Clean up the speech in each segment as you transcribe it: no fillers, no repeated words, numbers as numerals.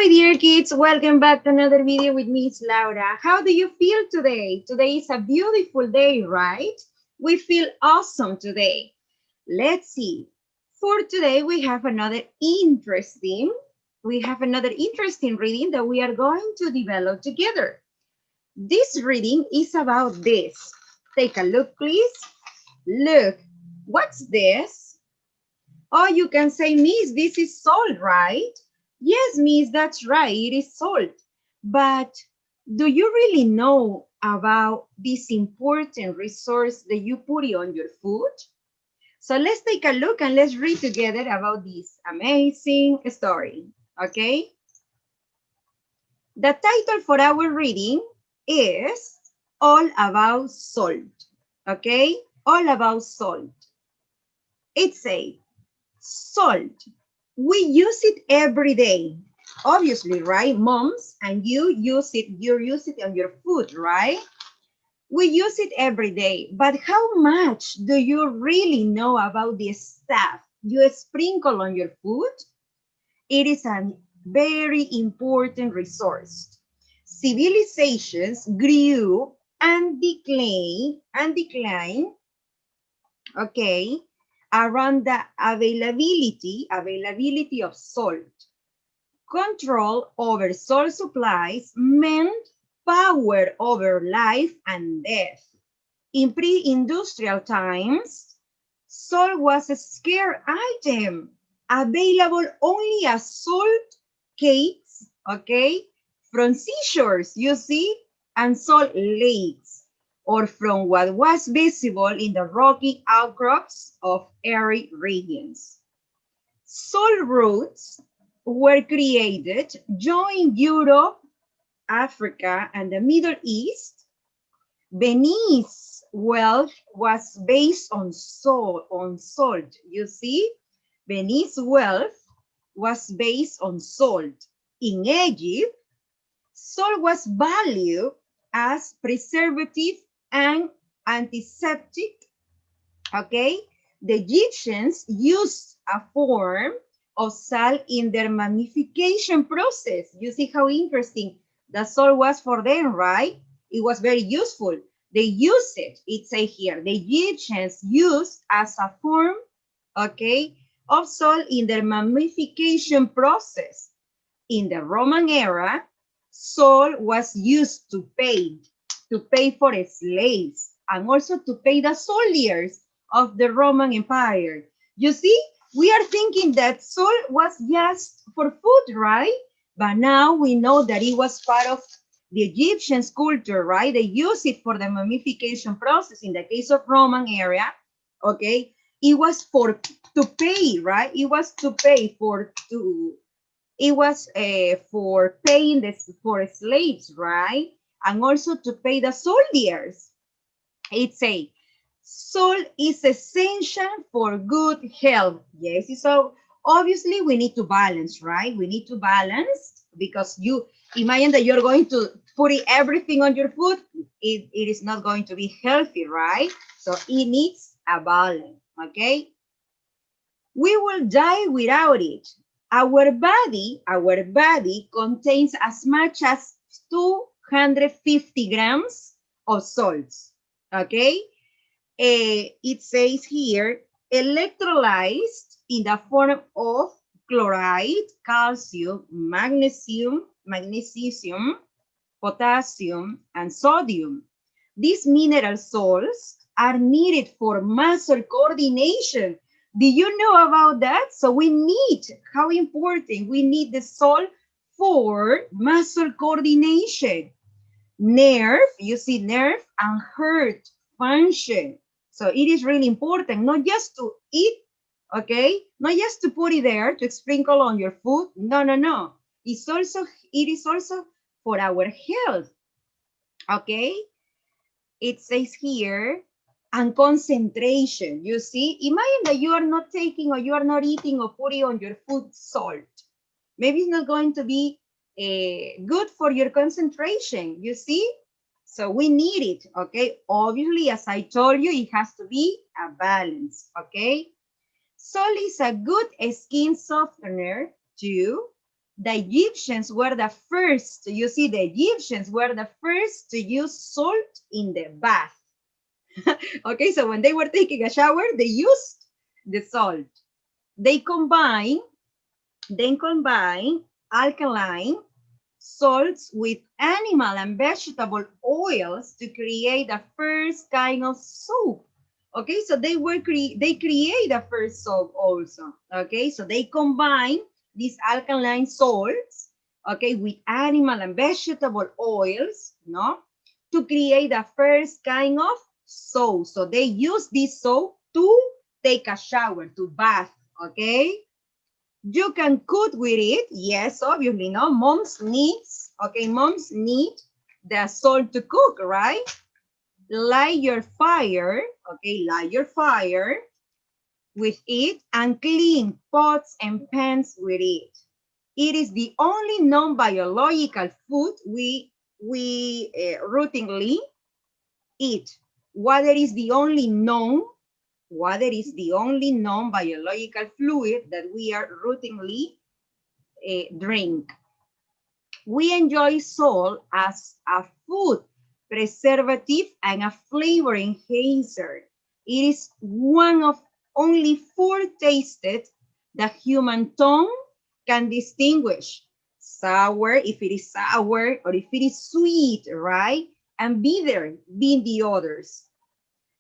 my dear kids, welcome back to another video with Miss Laura. How do you feel today? Today is a beautiful day, right? We feel awesome today. Let's see. For today, we have another interesting reading that we are going to develop together. This reading is about this. Take a look, please. Look, what's this? Oh, you can say, Miss, this is salt, right? Yes, Miss, that's right, it is salt. But do you really know about this important resource that you put it on your food? So let's take a look and let's read together about this amazing story, okay? The title for our reading is All About Salt, okay? All About Salt. It says, salt. We use it every day. Obviously, right? Moms, and you use it on your food, right? We use it every day. But how much do you really know about the stuff you sprinkle on your food? It is a very important resource. Civilizations grew and declined, okay, around the availability of salt. Control over salt supplies meant power over life and death. In pre-industrial times, salt was a scarce item, available only as salt cakes, okay, from seashores, you see, and salt lakes, or from what was visible in the rocky outcrops of arid regions. Salt routes were created, joining Europe, Africa, and the Middle East. Venice's wealth was based on salt. You see, Venice's wealth was based on salt. In Egypt, salt was valued as preservative and antiseptic. Okay, the Egyptians used a form of salt in their mummification process. You see how interesting the salt was for them, right? It was very useful. They used it, it says here, the Egyptians used as a form, okay, of salt in their mummification process. In the Roman era, salt was used to pay for slaves and also to pay the soldiers of the Roman Empire. You see, we are thinking that salt was just for food, right? But now we know that it was part of the Egyptian culture, right? They use it for the mummification process. In the case of Roman area, okay, it was for to pay, right? It was to pay it was for paying for slaves, right? And also to pay the soldiers. It's a salt is essential for good health. Yes, so obviously we need to balance, right? We need to balance because you imagine that you're going to put everything on your food. It is not going to be healthy, right? So it needs a balance, okay? We will die without it. Our body contains as much as 250 grams of salts, okay? It says here, electrolyzed in the form of chloride, calcium, magnesium, potassium, and sodium. These mineral salts are needed for muscle coordination. Do you know about that? So we need, how important, we need the salt for muscle coordination. Nerve, you see nerve and heart function. So it is really important, not just to eat, okay? Not just to put it there, to sprinkle on your food. No, no, no. It is also for our health, okay? It says here, and concentration. You see, imagine that you are not taking or you are not eating or putting on your food salt. Maybe it's not going to be good for your concentration, you see? So we need it, okay? Obviously, as I told you, it has to be a balance, okay? Salt is a good skin softener too. The Egyptians were the first, you see, the Egyptians were the first to use salt in the bath. Okay, so when they were taking a shower, they used the salt. They combine alkaline salts with animal and vegetable oils to create the first kind of soap. Okay, so they create the first soap also. Okay, so they combine these alkaline salts, okay, with animal and vegetable oils, no, to create the first kind of soap. So they use this soap to take a shower, to bath. Okay. You can cook with it. Yes, obviously, no? Moms need the salt to cook, right? Light your fire, okay? Light your fire with it and clean pots and pans with it. It is the only non-biological food we routinely eat. Water is the only non-biological fluid that we are routinely drink. We enjoy salt as a food preservative and a flavor enhancer. It is one of only 4 tasted that human tongue can distinguish. Sour, if it is sour, or if it is sweet, right? And bitter being the others.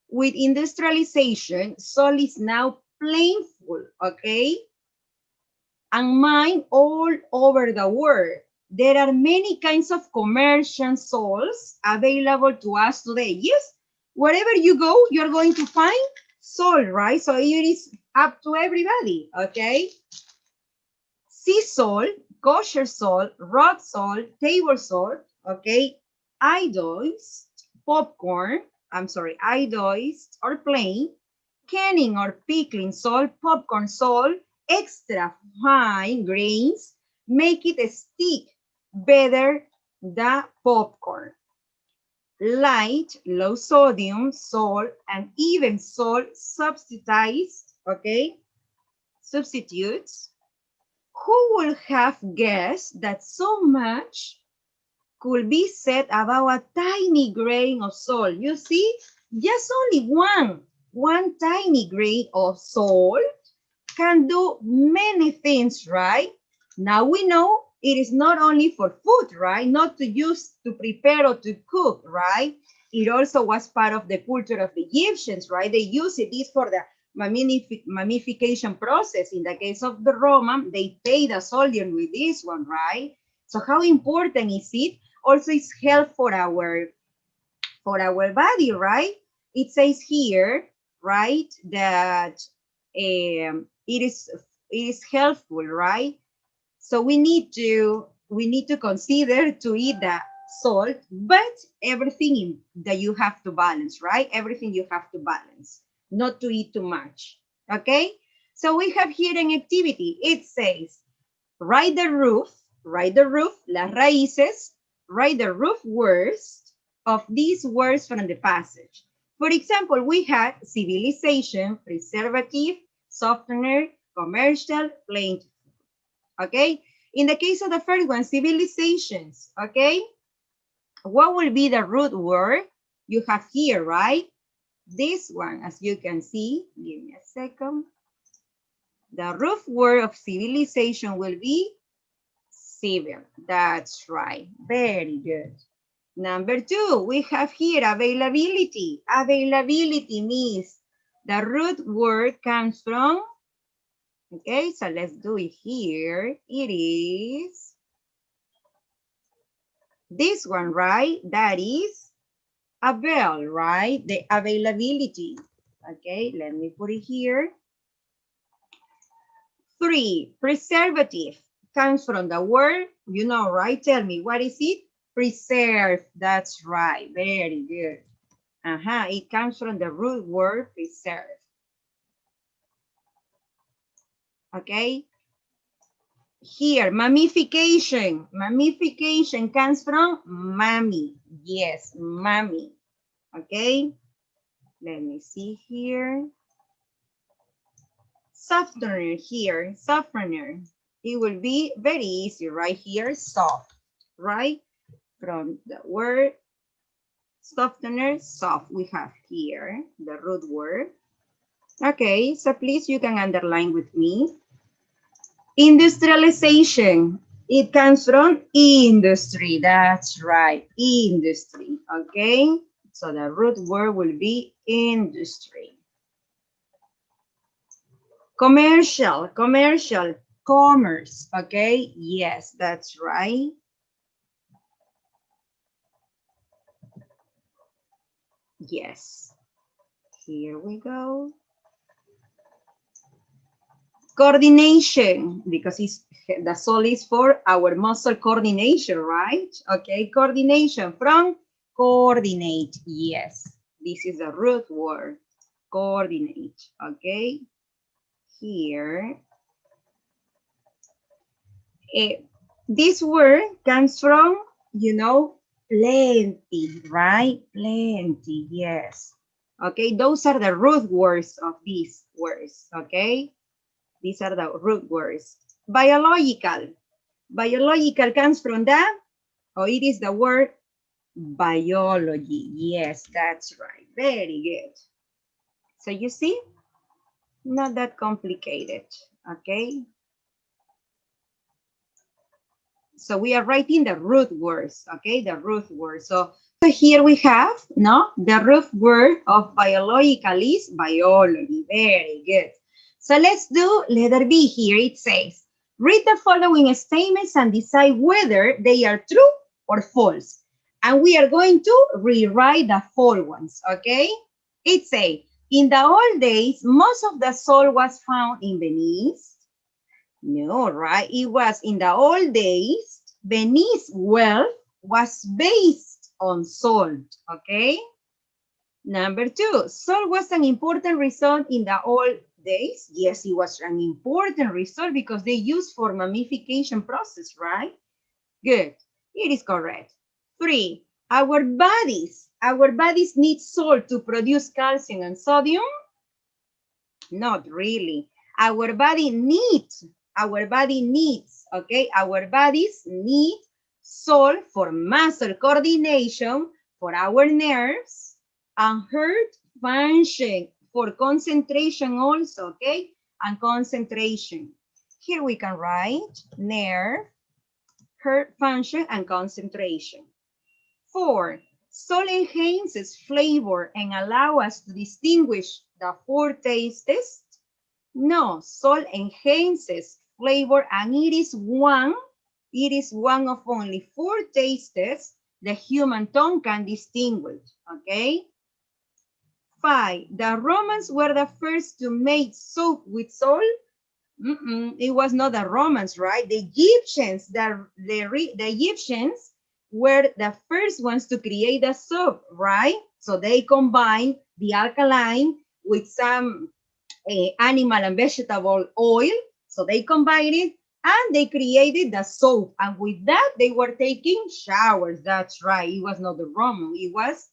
With industrialization, salt is now plentiful, okay? And mined all over the world. There are many kinds of commercial salts available to us today. Yes, wherever you go, you're going to find salt, right? So it is up to everybody, okay? Sea salt, kosher salt, rock salt, table salt, okay? Iodized popcorn, iodized or plain, canning or pickling salt, popcorn salt, extra fine grains, make it stick better the popcorn. Light, low sodium, salt, and even salt substitutes, okay? Substitutes. Who would have guessed that so much could be said about a tiny grain of salt? You see, just only one tiny grain of salt can do many things, right? Now we know it is not only for food, right? Not to use to prepare or to cook, right? It also was part of the culture of the Egyptians, right? They use this for the mummification process. In the case of the Roman, they pay the soldier with this one, right? So how important is it? Also, it's health for our body, right? It says here, right, that it is helpful, right? So we need to consider to eat the salt, but everything that you have to balance, right? Everything you have to balance, not to eat too much. Okay. So we have here an activity. It says, write the roof, las raíces, write the roof words of these words from the passage. For example, we had civilization, preservative, softener, commercial, plentiful. Okay? In the case of the first one, civilizations, okay? What will be the root word you have here, right? This one, as you can see, give me a second. The root word of civilization will be civil. That's right. Very good. Number 2, we have here availability. Availability means the root word comes from, okay, so let's do it here. It is this one, right? That is avail, right? The availability. Okay, let me put it here. 3, preservative comes from the word, you know, right? Tell me, what is it? Preserve. That's right. Very good. It comes from the root word preserve. Okay. Here, mummification. Mummification comes from mummy. Yes, mummy. Okay. Let me see here. Softener here, softener. It will be very easy right here, soft, right? From the word softener, soft, we have here the root word. Okay, so please you can underline with me. Industrialization. It comes from industry. That's right, industry. Okay, so the root word will be industry. Commercial, commercial, commerce. Okay, yes, that's right. Yes, here we go. Coordination, because it's the soul is for our muscle coordination, right? Okay, coordination from coordinate. Yes, this is the root word, coordinate. Okay, here. This word comes from, you know, plenty, right? Plenty, yes. Okay, those are the root words of these words, okay? These are the root words. Biological. Biological comes from that, or it is the word biology. Yes, that's right. Very good. So you see, not that complicated, okay? So we are writing the root words, okay? The root words. So here we have, no? The root word of biological is biology. Very good. So let's do letter B here. It says, read the following statements and decide whether they are true or false. And we are going to rewrite the false ones, okay? It says, in the old days, most of the salt was found in Venice. No, right? It was in the old days, Venice's wealth was based on salt, okay? Number two, salt was an important resource in the old days. Yes, it was an important resource because they used for mummification process, right? Good, it is correct. Three, our bodies need salt to produce calcium and sodium. Not really. Our body needs, okay? Our bodies need salt for muscle coordination, for our nerves, and heart function, for concentration also, okay? And concentration. Here we can write nerve, heart function, and concentration. 4, salt enhances flavor and allow us to distinguish the 4 tastes. No, salt enhances flavor and it is one of only 4 tastes the human tongue can distinguish, okay? 5, the Romans were the first to make soap with salt. It was not the Romans, right? The Egyptians, the Egyptians were the first ones to create the soap, right? So they combined the alkaline with some animal and vegetable oil. So they combined it and they created the soap. And with that, they were taking showers. That's right. It was not the Roman. It was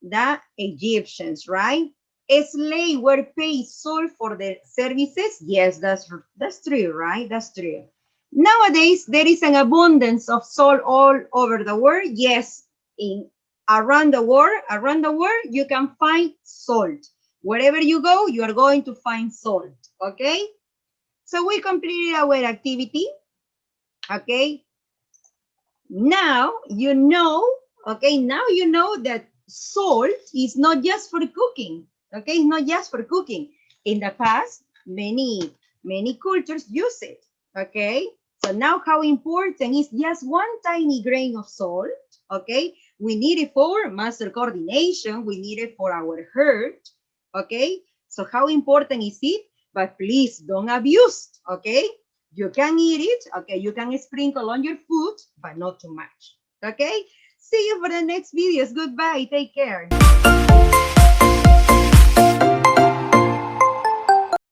the Egyptians, right? Slaves were paid salt for their services. Yes, that's true, right? That's true. Nowadays, there is an abundance of salt all over the world. Yes, around the world, you can find salt. Wherever you go, you are going to find salt, okay? So we completed our activity, okay? Now you know, okay, now you know that salt is not just for cooking, okay? It's not just for cooking. In the past, many cultures use it, okay? So now how important is just one tiny grain of salt, okay? We need it for muscle coordination. We need it for our heart, okay? So how important is it? But please don't abuse, okay? You can eat it, okay? You can sprinkle on your food, but not too much, okay? See you for the next videos. Goodbye. Take care.